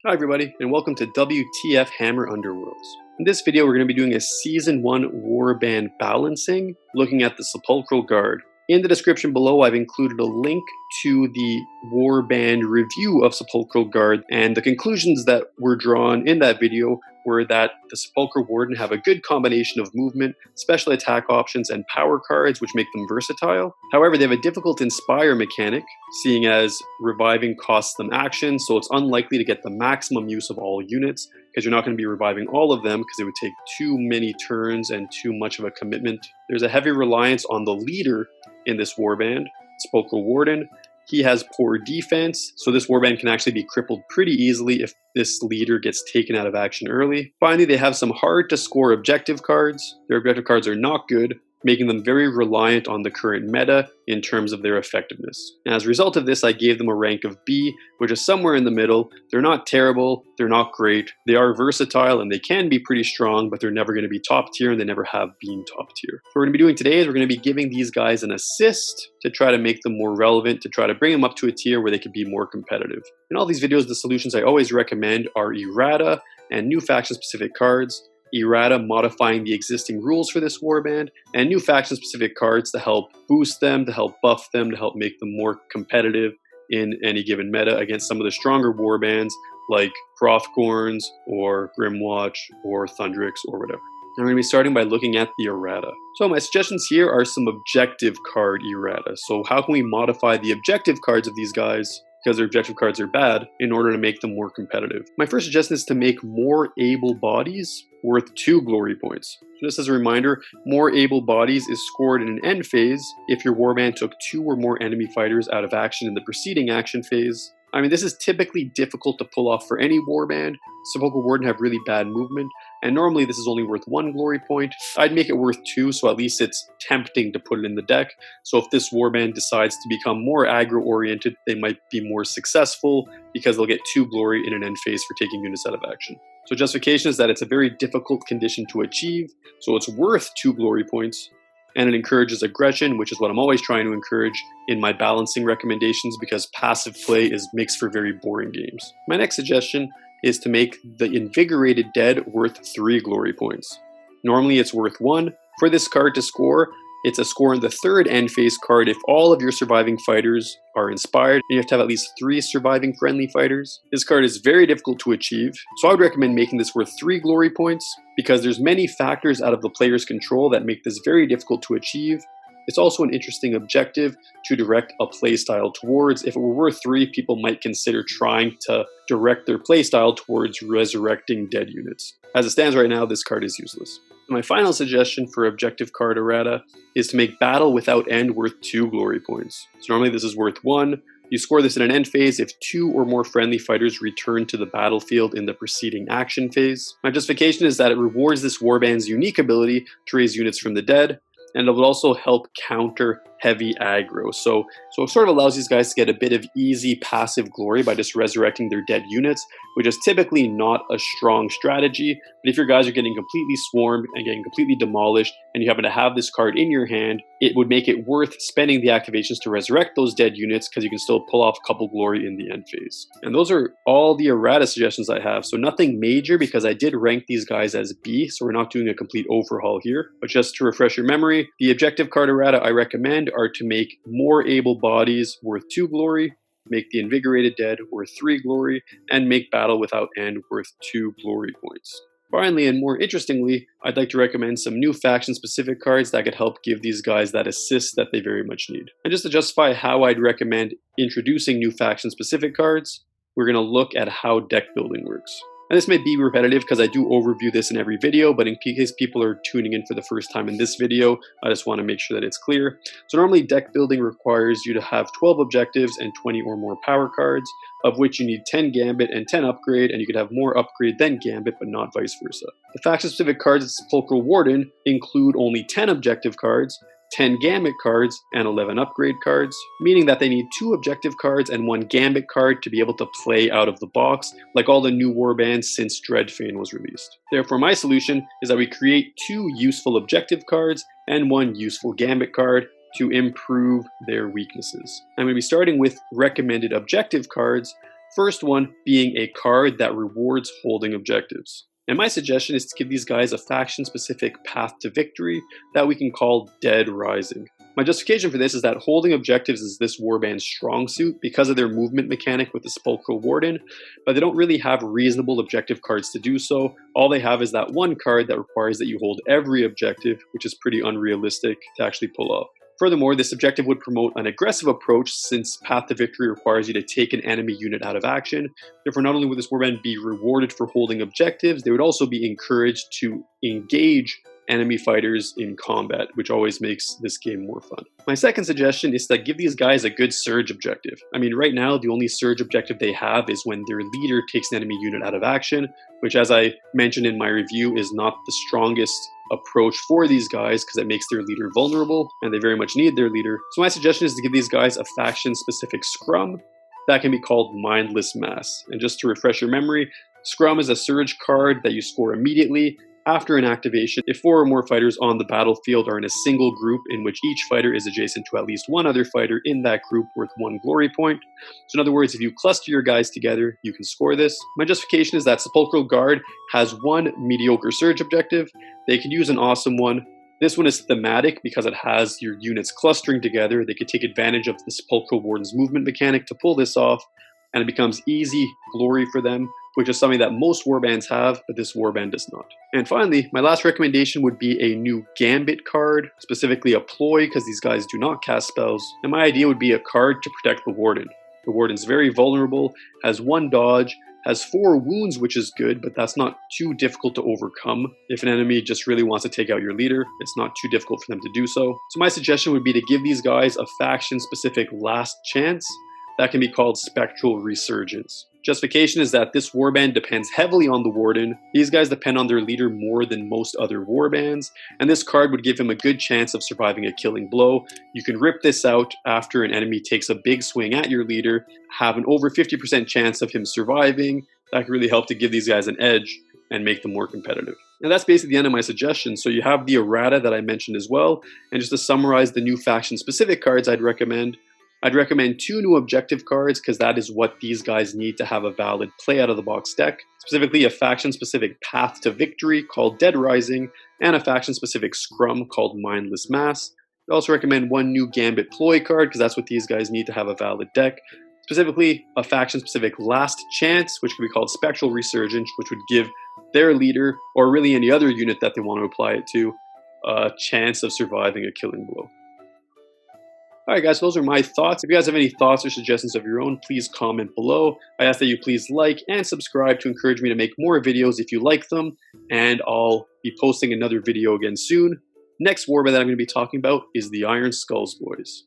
Hi everybody, and welcome to WTF Hammer Underworlds. In this video, we're going to be doing a Season 1 Warband balancing, looking at the Sepulchral Guard. In the description below, I've included a link to the Warband review of Sepulchral Guard, and the conclusions that were drawn in that video were that the Sepulchral Warden have a good combination of movement, special attack options, and power cards, which make them versatile. However, they have a difficult Inspire mechanic, seeing as reviving costs them action, so it's unlikely to get the maximum use of all units, because you're not going to be reviving all of them, because it would take too many turns and too much of a commitment. There's a heavy reliance on the leader in this warband, Sepulchral Warden. He has poor defense, so this warband can actually be crippled pretty easily if this leader gets taken out of action early. Finally, they have some hard to score objective cards. Their objective cards are not good, making them very reliant on the current meta in terms of their effectiveness. And as a result of this, I gave them a rank of B, which is somewhere in the middle. They're not terrible, they're not great, they are versatile, and they can be pretty strong, but they're never going to be top tier, and they never have been top tier. So what we're going to be doing today is we're going to be giving these guys an assist to try to make them more relevant, to try to bring them up to a tier where they can be more competitive. In all these videos, the solutions I always recommend are Errata and new faction-specific cards, Errata modifying the existing rules for this warband, and new faction-specific cards to help boost them, to help buff them, to help make them more competitive in any given meta against some of the stronger warbands like Hrothgorns or Grimwatch or Thundrix or whatever. I'm going to be starting by looking at the Errata. So my suggestions here are some objective card Errata. So how can we modify the objective cards of these guys, because their objective cards are bad, in order to make them more competitive? My first suggestion is to make more able bodies worth 2 glory points. So just as a reminder, more able bodies is scored in an end phase if your warband took 2 or more enemy fighters out of action in the preceding action phase. I mean, this is typically difficult to pull off for any warband. Sepulchral Warden have really bad movement, and normally this is only worth 1 glory point. I'd make it worth 2, so at least it's tempting to put it in the deck. So if this warband decides to become more aggro-oriented, they might be more successful because they'll get 2 glory in an end phase for taking units out of action. So justification is that it's a very difficult condition to achieve, so it's worth 2 glory points, and it encourages aggression, which is what I'm always trying to encourage in my balancing recommendations, because passive play makes for very boring games. My next suggestion is to make the Invigorated Dead worth 3 glory points. Normally it's worth 1. For this card to score, it's a score in the 3rd end phase card if all of your surviving fighters are inspired, and you have to have at least 3 surviving friendly fighters. This card is very difficult to achieve, so I would recommend making this worth 3 glory points, because there's many factors out of the player's control that make this very difficult to achieve. It's also an interesting objective to direct a playstyle towards. If it were worth 3, people might consider trying to direct their playstyle towards resurrecting dead units. As it stands right now, this card is useless. My final suggestion for objective card Errata is to make Battle Without End worth 2 glory points. So normally this is worth 1. You score this in an end phase if 2 or more friendly fighters return to the battlefield in the preceding action phase. My justification is that it rewards this warband's unique ability to raise units from the dead, and it will also help counter heavy aggro. So it sort of allows these guys to get a bit of easy passive glory by just resurrecting their dead units, which is typically not a strong strategy. But if your guys are getting completely swarmed and getting completely demolished, and you happen to have this card in your hand, it would make it worth spending the activations to resurrect those dead units, because you can still pull off a couple glory in the end phase. And those are all the Errata suggestions I have. So nothing major, because I did rank these guys as B, so we're not doing a complete overhaul here. But just to refresh your memory, the objective card Errata I recommend are to make more able bodies worth 2 glory, make the Invigorated Dead worth 3 glory, and make Battle Without End worth 2 glory points. Finally, and more interestingly, I'd like to recommend some new faction-specific cards that could help give these guys that assist that they very much need. And just to justify how I'd recommend introducing new faction-specific cards, we're going to look at how deck building works. And this may be repetitive because I do overview this in every video, but in case people are tuning in for the first time in this video, I just want to make sure that it's clear. So normally deck building requires you to have 12 objectives and 20 or more power cards, of which you need 10 Gambit and 10 Upgrade, and you could have more Upgrade than Gambit, but not vice versa. The faction-specific cards of Sepulchral Warden include only 10 objective cards, 10 Gambit cards, and 11 Upgrade cards, meaning that they need 2 objective cards and 1 Gambit card to be able to play out of the box, like all the new warbands since Dreadfane was released. Therefore, my solution is that we create 2 useful objective cards and 1 useful Gambit card to improve their weaknesses. I'm going to be starting with recommended objective cards, First one being a card that rewards holding objectives. And my suggestion is to give these guys a faction-specific path to victory that we can call Dead Rising. My justification for this is that holding objectives is this warband's strong suit because of their movement mechanic with the Sepulchral Warden, but they don't really have reasonable objective cards to do so. All they have is that one card that requires that you hold every objective, which is pretty unrealistic to actually pull off. Furthermore, this objective would promote an aggressive approach since Path to Victory requires you to take an enemy unit out of action. Therefore, not only would this warband be rewarded for holding objectives, they would also be encouraged to engage enemy fighters in combat, which always makes this game more fun. My second suggestion is to give these guys a good surge objective. I mean, right now, the only surge objective they have is when their leader takes an enemy unit out of action, which, as I mentioned in my review, is not the strongest approach for these guys because it makes their leader vulnerable, and they very much need their leader. So my suggestion is to give these guys a faction-specific scrum that can be called Mindless Mass. And just to refresh your memory, Scrum is a surge card that you score immediately after an activation if 4 or more fighters on the battlefield are in a single group in which each fighter is adjacent to at least one other fighter in that group worth 1 glory point. So in other words, if you cluster your guys together, you can score this. My justification is that Sepulchral Guard has 1 mediocre surge objective. They could use an awesome one. This one is thematic because it has your units clustering together. They could take advantage of the Sepulchral Warden's movement mechanic to pull this off, and it becomes easy glory for them, which is something that most warbands have, but this warband does not. And finally, my last recommendation would be a new Gambit card, specifically a Ploy, because these guys do not cast spells. And my idea would be a card to protect the Warden. The Warden's very vulnerable, has 1 dodge, has 4 wounds, which is good, but that's not too difficult to overcome. If an enemy just really wants to take out your leader, it's not too difficult for them to do so. So my suggestion would be to give these guys a faction-specific last chance that can be called Spectral Resurgence. Justification is that this warband depends heavily on the Warden. These guys depend on their leader more than most other warbands, and this card would give him a good chance of surviving a killing blow. You can rip this out after an enemy takes a big swing at your leader, have an over 50% chance of him surviving. That could really help to give these guys an edge and make them more competitive. And that's basically the end of my suggestions. So you have the Errata that I mentioned as well, and just to summarize the new faction-specific cards I'd recommend 2 new objective cards because that is what these guys need to have a valid play out of the box deck. Specifically a faction-specific Path to Victory called Dead Rising, and a faction-specific Scrum called Mindless Mass. I also recommend 1 new Gambit Ploy card because that's what these guys need to have a valid deck. Specifically a faction-specific Last Chance, which could be called Spectral Resurgence, which would give their leader, or really any other unit that they want to apply it to, a chance of surviving a killing blow. Alright guys, those are my thoughts. If you guys have any thoughts or suggestions of your own, please comment below. I ask that you please like and subscribe to encourage me to make more videos if you like them, and I'll be posting another video again soon. Next warband that I'm going to be talking about is the Iron Skulls Boys.